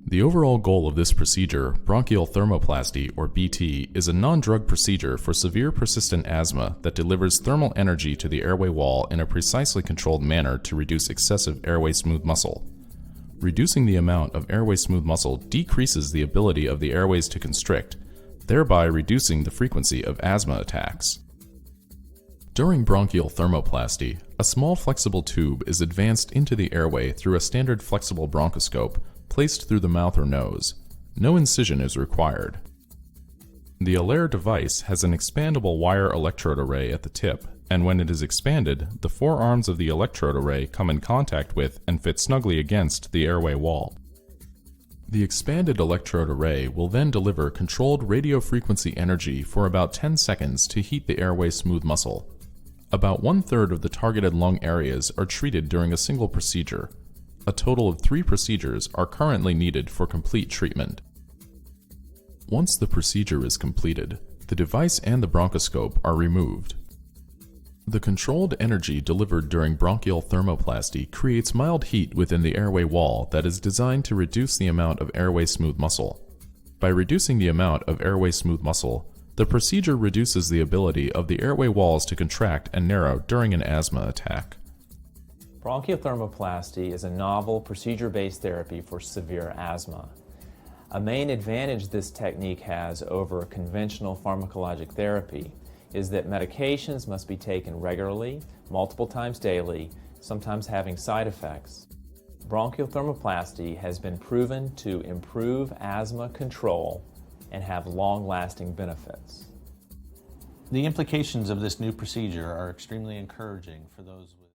The overall goal of this procedure, bronchial thermoplasty, or BT, is a non-drug procedure for severe persistent asthma that delivers thermal energy to the airway wall in a precisely controlled manner to reduce excessive airway smooth muscle. Reducing the amount of airway smooth muscle decreases the ability of the airways to constrict, thereby reducing the frequency of asthma attacks. During bronchial thermoplasty, a small flexible tube is advanced into the airway through a standard flexible bronchoscope placed through the mouth or nose. No incision is required. The Alair device has an expandable wire electrode array at the tip, and when it is expanded, the four arms of the electrode array come in contact with and fit snugly against the airway wall. The expanded electrode array will then deliver controlled radiofrequency energy for about 10 seconds to heat the airway smooth muscle. About 1/3 of the targeted lung areas are treated during a single procedure. A total of 3 procedures are currently needed for complete treatment. Once the procedure is completed, the device and the bronchoscope are removed. The controlled energy delivered during bronchial thermoplasty creates mild heat within the airway wall that is designed to reduce the amount of airway smooth muscle. By reducing the amount of airway smooth muscle, the procedure reduces the ability of the airway walls to contract and narrow during an asthma attack. Bronchial thermoplasty is a novel procedure-based therapy for severe asthma. A main advantage this technique has over conventional pharmacologic therapy is that medications must be taken regularly, multiple times daily, sometimes having side effects. Bronchial thermoplasty has been proven to improve asthma control and have long-lasting benefits. The implications of this new procedure are extremely encouraging for those with